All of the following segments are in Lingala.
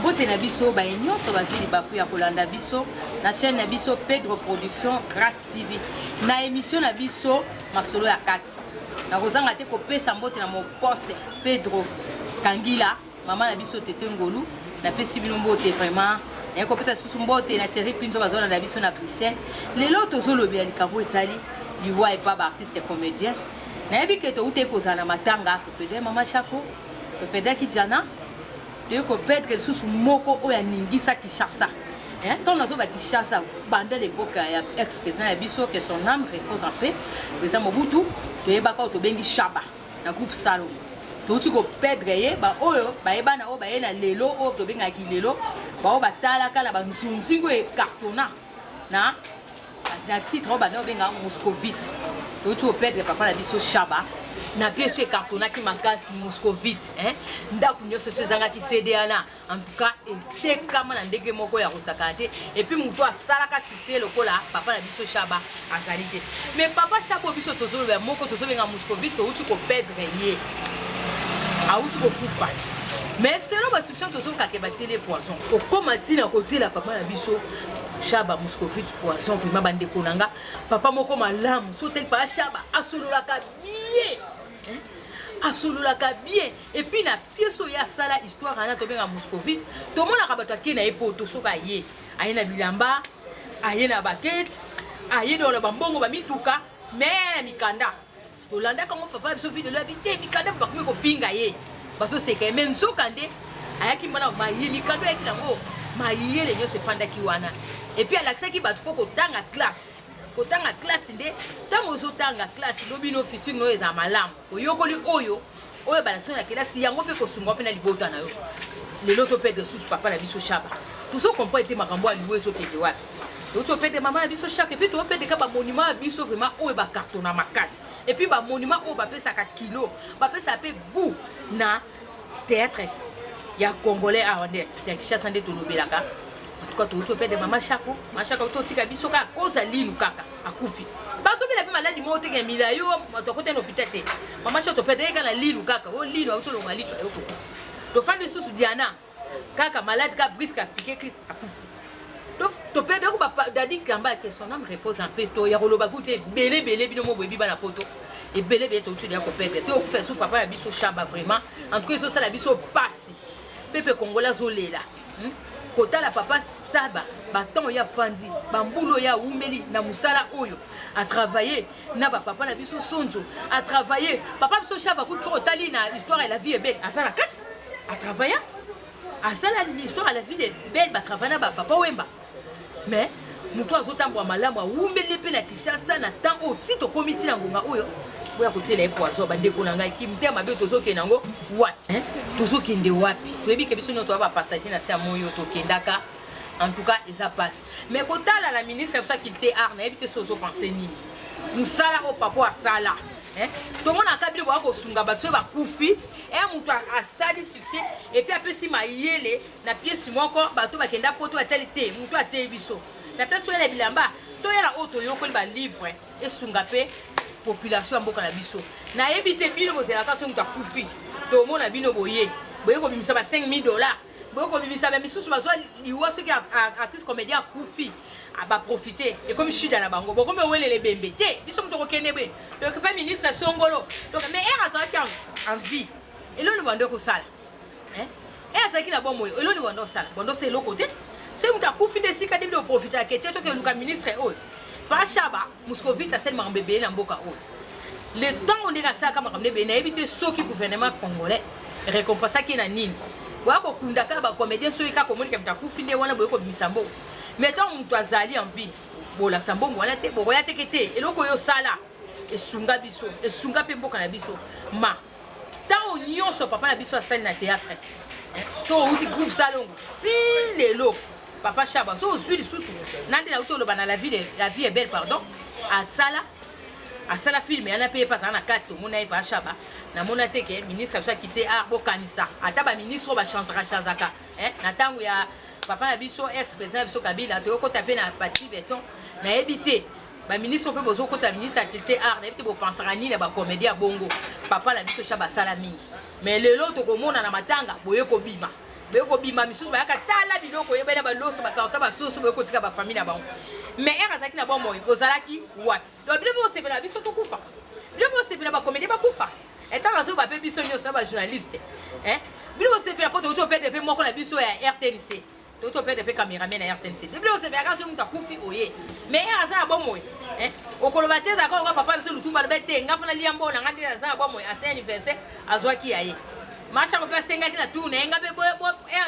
Mbote na biso ba nyonso bazili baku ya kolanda biso na chaîne na biso Pedro Production Grâce TV na émission na biso masolo ya kati na kozanga te kopesa mbote na mo poste Pedro Kangila mama na biso tete ngolu na pesi bino mbote vraiment na kopesa susu mbote na Thierry Pinto bazona na biso na Bruxelles lelo tozolobi ya likambo etali liwa epa ba artiste comédien na yebi ke to ute kozana matanga to pede mama Chako to pede ki jana de ko pede que sous moko o ya ningisa Kinshasa hein ton nazo ba Kinshasa bande l'époque ya ex-président ya biso que son âme repose en paix président Mobutu to yeba ka to bengi Shaba na groupe Salon to uti ko pede ye ba oyo ba yeba na o ba ye na lelo o to benga ki lelo ba o ba tala kala ba nzunzingo e cartona na titre ba no benga Moscovite to uti ko pede papa na biso Shaba na pièce cartona qui makasi Moscovite hein ndaku nyoso sezanga ki CDana en tout cas et kama na ndenge moko ya kosakante et puis muto asalaka succès lokola papa na biso Shaba azalite mais papa Shaba biso tozolo ba moko tozobenga Moscovite to uti ko perdre ye a uti ko kufa mais selon ma soupçon tozo ka ke batile poisson o koma tina ko tila papa na biso Shaba Moscovite poisson vraiment bande konanga papa moko malamu so tel pa Shaba asolola ka bien absolument bien et puis na pièce ya sala histoire ana to benga Moscovite to mona ka bato akena epoto soka ye aye na bilamba aye na baquette aye dans le bambongo ba mituka mais na mikanda to landa comme papa biso fi de l'habiter mikanda ba ko finga ye baso c'est que même so kande ayaki mona ba ye mikanda yaki nango ma ye le nyo se fanda ki wana et puis alaxa ki ba faut ko tanga classe kotanga classe nde tango zo tanga classe lobino fitting no eza malamu oyokoli oyo balaction ya classe yango pe kosunga pe na libota na yo lelo to pede sous papa na biso Shaba tout ça comprend été makambo a louer so pede wapi to pede maman na biso Shaka et puis to pede ka ba monument ya biso vraiment oyo ba carton na makasi et puis ba monument oyo ba pesa ka kilo ba pesa pe goût na théâtre ya congolais a onde ya Kinshasa nde to lobelaka en tout cas tu peux de maman Chako to tika biso ka koza linu kaka akufi bato bila pe maladi mo teke milayo to kote no pitete maman Chako to pede ka na linu kaka o linu auto lo malito yo ko to fande susu Diana kaka maladi ka briska piqué Chris akufi to pede ko ba dadi kamba que son âme repose en paix to ya roloba kute belé bino mo bobi bana poto et belé to tu ya ko pede to ko faire sous papa na biso Shaba vraiment en tout cas ça la biso passi pepe congolais zolela kota la papa Saba baton ya fandi bambulo ya umeli na musala oyo a travailler na papa na biso Sonzo a travailler papa biso Shaba ku tro tali na histoire et la vie est belle asala kat a travailler asala l'histoire et la vie est belle ba travailler ba papa Wemba mais muto azotambo malamu umeli pe na Kinshasa na temps au tito comité na ngonga oyo boya kotela poison bandeko na ngai kimte mabe tozoke nango wapi tozoke nde wapi toyebi ke biso noto ba passager na sia moyo to kendaka en tout cas ça passe mais kotala la ministre ça qu'il sait art na éviter sozo penser nini musala o papa asala to mona kabili bo ko sunga batso ba kufi muto asali succès et puis après si mayele na pièce moko bato bakenda poto atelite muto ate biso na place to ya bilamba to ya la auto yokoli ba livre et sunga pe population mboka na biso na yebite bino bozela ka so muta kufi to mona bino boye ko bimisa ba $5,000 ko bimisa ba misusu bazwa liwa so ki artiste comédien kufi ba profiter et comme chida na bango boko me wele le bembete biso muto ko kenebe donc pas ministre Songolo donc mais era ça qui en vie et là nous bando ko sala et ça qui na bon moyo et là nous bando sala bando c'est l'autre côté c'est muta kufi de sika de profiter que te to que le ministre oh pas Shaba Moscovite seulement bébé na mboka o le temps on est ça comme bébé na éviter ceux qui gouvernement congolais récompense qui na nini wa ko kunda ka ba comédien so ka communique mta kufinde wana boyeko bisambo mettons muto azali en vie bola sambo wala te boya te kete eloko yo sala esunga biso esunga pe mboka na biso ma tant nyonso papa na biso asali na théâtre so uti groupe Salongo si lelo papa Shaba so ozuli susu nande na uto lo bana la vie est belle pardon à sala film yana paye pas na carte mona pa Shaba na mona teke ministre ça quitter a bokanisa ata ba ministre ba chanzaka na tangu ya papa na biso ex président biso Kabila to ko taper na parti béton na éviter ba ministre pe bozo ko ta ministre quitter art na éviter bo pensera ni na ba comédien bongo papa na biso Shaba sala mingi mais lelo to ko mona na matanga boye ko bima beko bima misusu ba tala biloko yebena ba loso ba kanta ba soso beko tika ba famille na bango mais era zaki na bon moyo ozalaki what donc biloko osepela biso to kufa biloko osepela ba comédie ba kufa eta razo ba pe biso nyoso ba journaliste biloko osepela poto to perdre pe moko na biso ya RTNC to perdre pe cameraman na RTNC biloko osepela kaso muta kufi oye mais era za bon moyo okoloba te d'accord ko papa biso lutumba lebete ngafuna liambo na ngandi za bon moyo a anniversaire azwaki yaye Marcha ko pesenga kina tu na nga be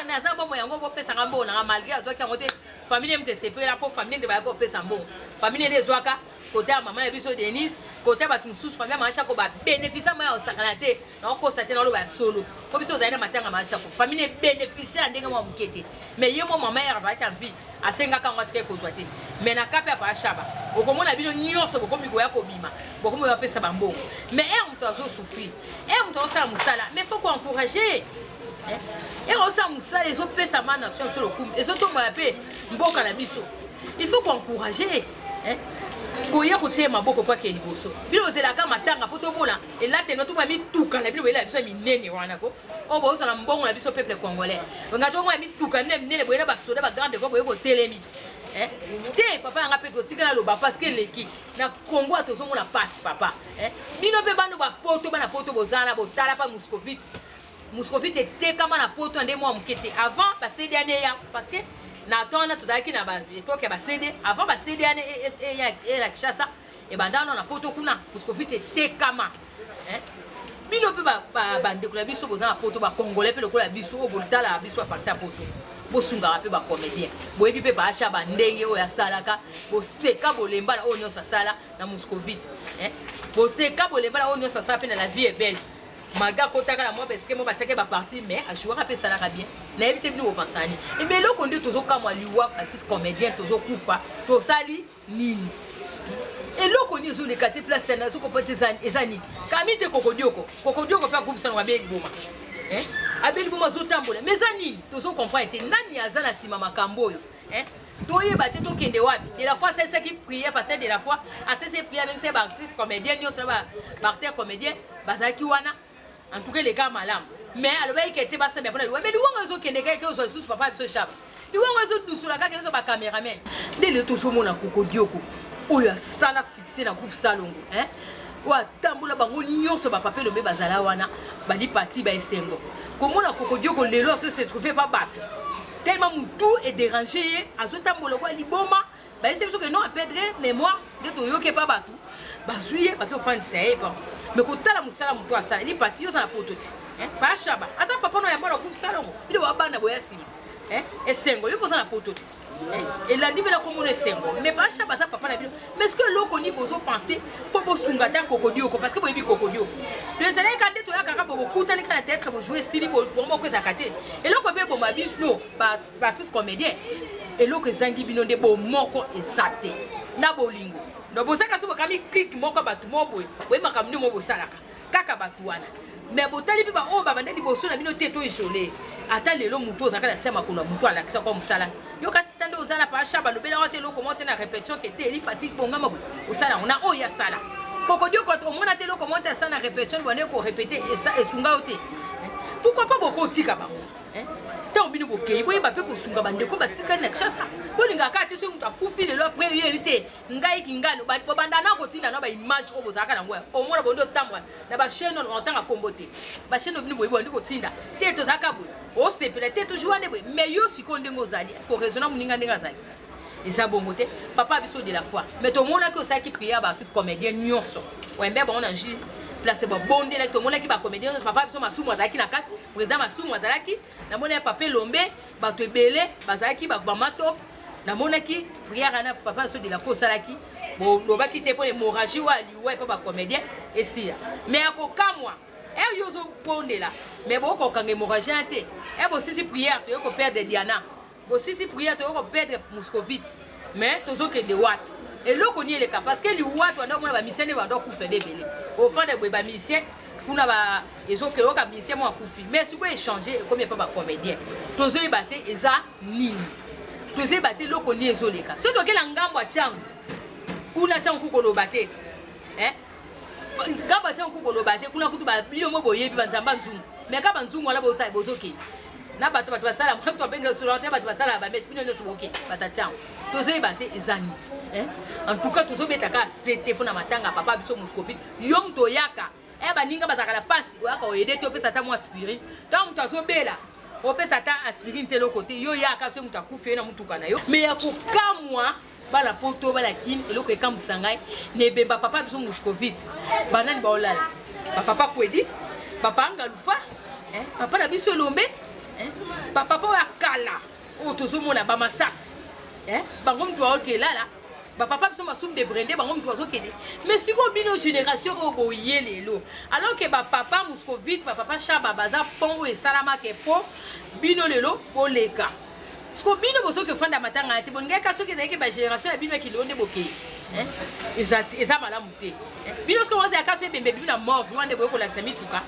na za bomo yango bo pesa ngambo na malgré azoki ngote famille mte sepela po famille de ba ko pesa mbongo famille de zwaka côté maman ya biso Denise côté ba tumsusu famille marcha ko ba bénéficier ma osakana te na ko sate na lo ba solo ko biso zaina matanga marcha ko famille bénéficier ndenge mo bukete mais yemo maman ya va ta vie asenga ka ngwatike ko zwate mais na kape pa shaba okomona bino nyonso bokomi ko ya ko bima bokomi ba pesa bambongo mais mto azo souffrir mto osa musala mais faut qu'on encourager et osa musala les autres pesa ma nation sur le coup et surtout moi pe mboka na biso il faut qu'on encourager koya kotie maboko pa ke liboso bino zela ka matanga poto bola et là te noto mami tuka na bino bela biso minene wana ko o bo so na mbongo na biso peuple congolais ngato mo mi tuka minene boyena ba soda ba grande ko boyeko telemi te papa yanga pe totika na loba parce que leki na Congo atozo mona passe papa bino pe bando ba poto bozana botala pa Muscovite était kama na poto ande mo mukete avant ba CD année ya parce que na tona tozaki na ba époque ba CD avant ba CD année et la Kinshasa et bandano na poto kuna Muscovite était kama bino pe ba ndekula biso bozana poto ba congolais pe lokola biso o boltala biso a partir à poto bosunga pe ba comédien boyebi pe ba acha ba ndenge o ya salaka boseka bolemba na o nyosa sala na Muscovite boseka bolemba na o nyosa sala pe na la vie est belle maga kotaka la moi parce que mo batake ba parti mais a jouer pe salaka bien na ebite bino bopasani mais loko ndi tozo kamwa liwa artiste comédien tozo kufa to sali nini et loko ni zo le kate place na zo ko potizani ezani kamite kokodioko fa groupe sana ba boma abeli boma zo tambola mais zani tozo comprendre te nani azana sima makambo yo toyeba te tokende wapi de la fois c'est ce qui priait parce que de la fois assez c'est prier avec ces artistes comédiens nyoso ba acteur comédien bazaki wana en tout cas les gars malam mais alors il était pas ça mais mais lui on zo kende ka ke zo sous papa biso chap lui on zo dusula ka ke zo ba cameraman de le to so mona kokodioko oyo sala succès na groupe Salongo wa tambola bango nyonso ba papa lobe bazala wana ba di parti ba esengo komona kokodioko lelo se trouver pas bato tellement tout est dérangé azotambola kwa liboma ba ese biso que non a perdre mémoire de to yoke pas bato bazuye ba ke fan c'est pas mais ko tala musala muto asala ili parti yo na pototi pa shaba ata papa no ya mbona ku Salongo bile wa bana boya sima esengo yo poza na pototi elandi bela komona esengo mais pa shaba ça papa na bino mais est-ce que loko ni bozo penser po bo sunga ta kokodioko parce que bo yebi kokodioko les années quand to ya kaka bo kutani kana tête bo jouer sili bo mo ko zakate et loko be bo mabis no ba artiste comédien et loko zangi bino de bo moko esate na bolingo no bosaka so bakami click moko batu moboy we makamni mo bosalaka kaka batu wana mais botali biba o baba ndadi bosona bino teto isolé ata lelo muto zaka la sema kuna muto alakisa kwa musala yo kasi tande ozala pa shaba lobela wote loko monte na répétition que te li fatigue bonga mabo osala on a o ya sala kokodio ko mona te loko monte sana répétition bone ko répéter et ça esunga ote pourquoi pas boko tika ba tant bino bokei boye ba pe ko sunga bande ko batika na Kinshasa bolinga ka te so muta kufi lelo après éviter ngai kingalo ba bandana ko tinda na ba image o bozaka na ngoya o mona bondo tambwa na ba chaîne on tanga kombote ba chaîne bino boye bondi ko tinda te to zaka bo o sepela te to joane boye mais yo sikonde ngozali est-ce que raisonna muninga ndenga zali eza bongote papa biso de la foi mais to mona ko ça qui prier ba tout comédien nyonso wembe bon na ji place bo bonde la to mona ki ba comédien papa biso masumu azaki na kati président masumu azalaki na mona papa lombe ba to ebele bazalaki ba matop na mona ki prière na papa biso de la foi salaki bon lobaki te pour l'hémorragie wa liwa pa ba comédien et si mais akokamwa yo zo bonde la mais boko kanga hémorragie te bo sisi prière to ko perdre Diana bo sisi prière to ko perdre Muscovite mais tozo ke de wat et loko ni eleka parce que li wat wana mona ba mission ne bando kufende bele au fond de ba mission kuna ba ezo ke loka mission mo akufi mais si ko échanger comme pas ba comédien tozo ebate eza nini tozo ebate loko ni ezoleka so to ke la ngambo a changu kuna changu ko lobate ngamba changu ko lobate kuna kutu ba bilo mo boyebi banzamba nzungu mais ka banzungu wala bo sa bozo ke na bato basala moi to benga sur l'antenne bato basala ba mesh bino so ok batatian tozei bate ezani en tout cas tozo betaka c'était pour na matanga papa biso Moscovite yong to yaka baninga bazaka la passe oyaka oyede to pesa ta mo aspirin tant mutu azobela opesa ta aspirin te lokote yo yaka so mutu akufe na mutuka na yo mais ya kokamwa bala poto bala kin eloko ekambusa ngai nebemba papa biso Moscovite banani baolala papa kwedi papa ngalufa papa na biso elombe papa ya kala o tozomona bamasasi bango mutu aokelala papa biso masumu de brende bango mutu azokende mais siko bino génération oyo boye lelo alors que papa Moscovite papa Chaba baza pont oyo esalamaka po bino lelo boleka siko bino bozoki ofanda matanga te boningaka soki ezalaki bagénération ya bino yakilio nde bokei eza malamu te bino siko bozalaka so ebembe bino na mort wana nde boyokolakisa mituka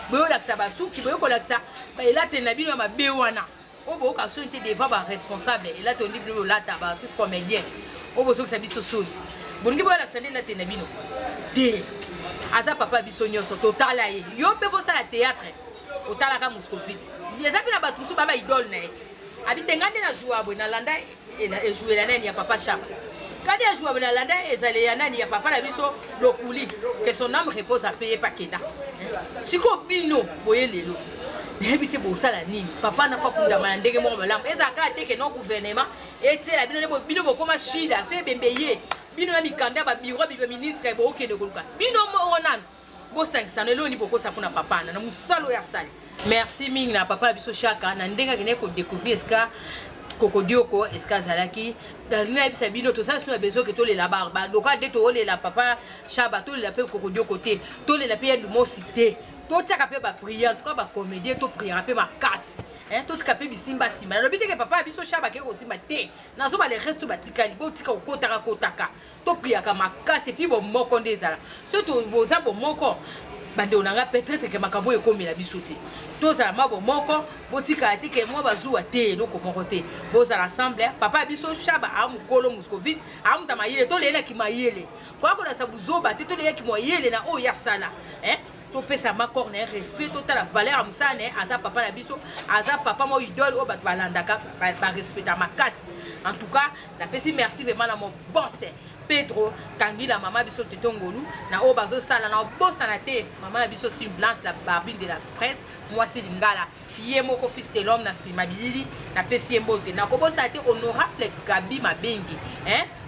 boyolakisa basuki boyokolakisa baelateli na bino ya mabe wana oyo boyoka soni te devant baresponsable elateli ndi bino bolata baartiste comédien oyo bozokisa biso soni bolingi boyolakisa nde elateli na bino te aza papa biso nyonso totala ye yo mpe bosala théâtre otalaka Moscovite eza mpe na bato mosusu ba baidole na ye abitenga nde na jouable na landa ejoue nani ya papa Chaba kadi ya jouable na landa ezale ya nani ya papa na biso Lokuli que son âme repose à payer pakeda siko bino boye lelo nebi te bosala nini papa na fa kundama na ndenge moko malamu ezaka te ke no gouvernement etela bino bokoma shida so ebembe ye bino ya mikanda ba bureau bi ministre bo okende koluka bino mo onana bo 500 lelo ni bokosa pona papa na musalo ya sali merci mingi na papa biso Chaka na ndenga kene ko découvrir eska kokodioko eska zalaki dalina bisa bino to ça sur besoin que to le la barba donc de to le la papa Chaba to le pe kokodioko te to le la pe de mo cité to tiaka pe ba prière to ba comédien to prière pe ma casse to tika pe bisimba simba lo biteke papa biso Chaba ke ko simba te na so ba le reste ba tikali bo tika kotaka to priaka ma casse et puis bo moko ndezala surtout bo za bo moko bande onanga peut-être que makambo ekomela biso te tozala mabo moko botika atike mwa bazuwa te eloko moko te bozala ensemble papa biso Chaba amukolo Moscovite amuta mayele tolela ki mayele kwa kola sa buzoba te tolela ki mayele na oyo ya sala to pesa makor na respect total la valeur amsane aza papa na biso aza papa mo idole o bat balandaka ba respecta makasi en tout cas na pesi merci vraiment na mon boss Pedro Kangila mama biso tetongolu na o bazo sala na bossa na te mama biso Sim Blanche la barbine de la presse moi c'est lingala ye moko fils de l'homme na simabilili na pesi mbote na ko bossa te honorable Gabi Mabengi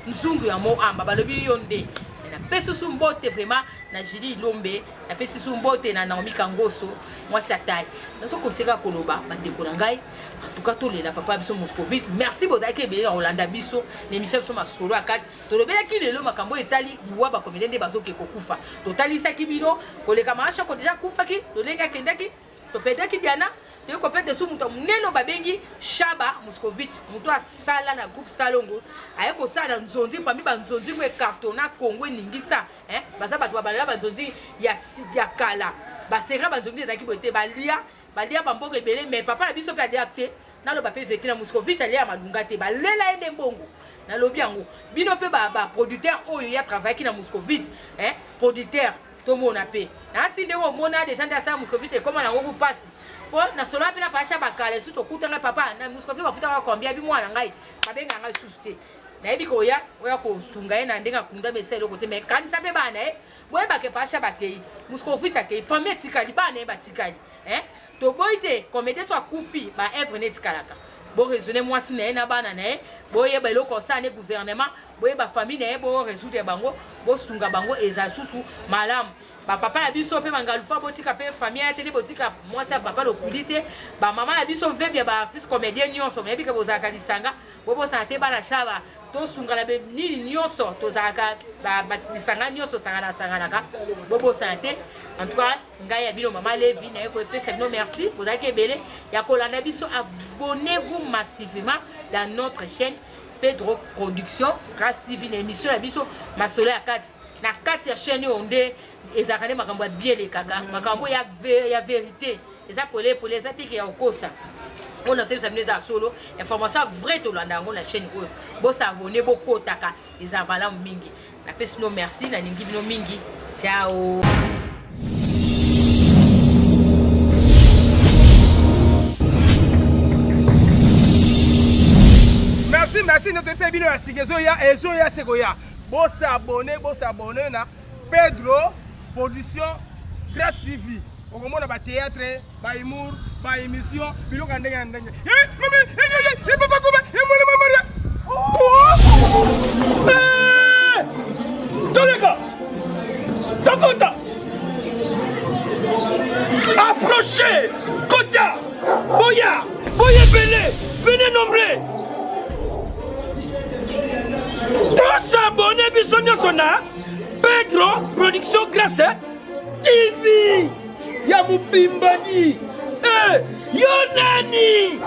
nzungu ya mo amba balobi yonde na pesi sumbote vraiment na Julie Lombe na pesi sumbote na Naomi Kangoso moi c'est taille na so konteka koloba bandeko na ngai en tout cas tolela papa biso Moscovite merci bozaki be Rolanda biso l'émission biso masolo akati tolobela ki lelo makambo etali buwa ba comédien de bazoke kokufa totalisa ki bino koleka maasha ko déjà kufa ki tolenga kendaki to pedaki Diana de ko pede su muto muneno babengi Chaba Moscovite muto asala na groupe Salongo ayeko sala nzonzi pami ba nzonzi kwe cartona Congo ningisa baza bato babala ba nzonzi ya kala basera ba nzonzi ezaki bote balia bamboka ebele mais papa na biso pe adacte na lo bape vete na Moscovite alia malunga te balela ende mbongo na lobi yango bino pe ba producteur oyo ya travailler na Moscovite producteur to mona pe na sinde wo mona des gens de ça Moscovite comment na ngo passe po na solo pe na pasha bakale suto kutanga papa na Moscovite bafuta ka kombia bi mwana ngai babenga ngai suste na yebi ko ya ko sunga ena ndenga kunda meselo kote me kanisa pe bana boye ba ke pasha bakei Moscovite akei famille tikali bana batikali to boite comédie soit kufi ba œuvre net kalaka bo raisonner moi si na bana na boye ba loko sa ne gouvernement boye ba famille na bo résoudre bango bo sunga bango eza susu malam ba papa na biso pe bangalufa botika pe famille tene botika moi ça papa lokulite ba mama na biso vebia ba artiste comédien nyonso mais bika bozaka lisanga bobo santé bana Chaba to sunga la be nini nyonso to zaka ba lisanga nyonso sangana ka bobo santé en tout cas ngai ya bino mama Levi na ko pesa bino merci bozaki ebele ya kolanda biso abonnez-vous massivement dans notre chaîne Pedro Production Grâce TV l'émission la biso masolo ya kati na kati ya chaîne onde ezakane makambo ya bien le kaka makambo ya vérité eza pole eza teke ya okosa on a fait ça solo information vraie to landa ngo na chaîne oyo bo s'abonner bo kotaka eza bala mingi na pesi no merci na ningi bino mingi ciao. merci notre c'est bino ya sikezoya ezoya sekoya. Boss abonné na Pedro Production Grâce TV. Okomona ba théâtre, ba humour, ba émission, biloko ndenge ndenge. Mami, papa koba, mwana Maria. Toleka. Tokota. Approchez. Kota. Boya. Boya belé. Venez nombreux. Tous abonnés biso nyonso na Pedro Production Grâce TV. Ya mubimbani. Yonani.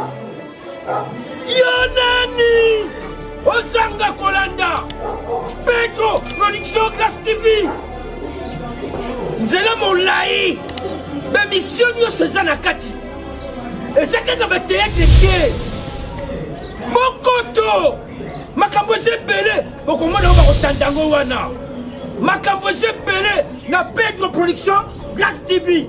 Osanga Kolanda. Pedro Production Grâce TV. Nzela molai. Bemission nyonso eza na kati. Ezakaka ba théâtre te. Mokoto. Makambo ezebele bokomona bakotandango wana. Makambo ezebele na Pedro Production Grâce TV.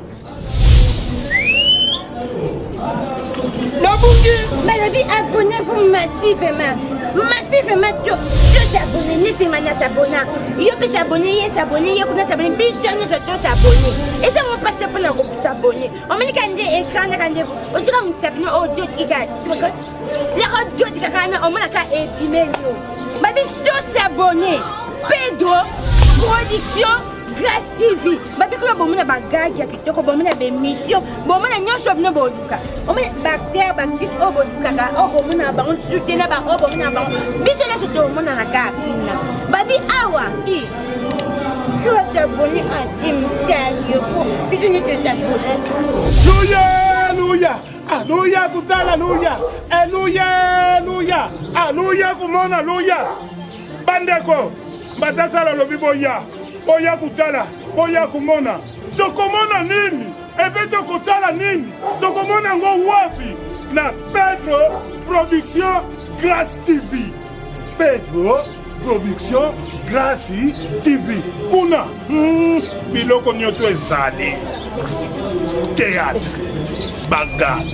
Balobi, abonnez-vous massivement. Massivement, tous abonnés. N'était pas s'abonner. Yo peut s'abonner, yo peut s'abonner. Bientôt, nous tous s'abonner. Et ça, on passe pour nous s'abonner. On met quand des écrans, on dit qu'on s'abonne aux deux qui gagnent. Tu vois? Les autres qui gagnent, on met la carte et email. Babi, tous s'abonner. Pedro Production Grâce TV. Babi, quand on met bagage, on met des missions, on met des choses dans le on met bactères, bactéries, on met un ballon, on soutient un ballon, on met un ballon. Bisous là, c'est tout le monde dans la carte. Babi, awa, i. Tu vas t'abonner à Tim Talioko. Bisous, tu t'abonnes. Alléluia, alléluia, kutala, alléluia, alléluia, alléluia, alléluia, kumona, alléluia. Bandeko, batasa la lobi boya, boya kutala, boya kumona. Tokomona nini? Ebe tokotala nini? Tokomona ngo wapi? Na Pedro Production Grâce TV. Pedro Production Grâce TV. Kuna biloko nyoto ezali. Théâtre, bagarre,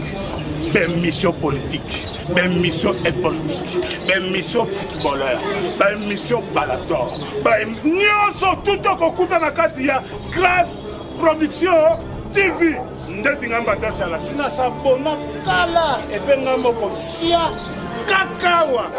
ben mission politique, ben mission politique, ben mission footballeur, ben mission balador, ben nyonso tout okokuta na kati ya Grâce Production TV. Ndeti ngamba tasa la sina sabona kala epe ngambo ko sia kakawa.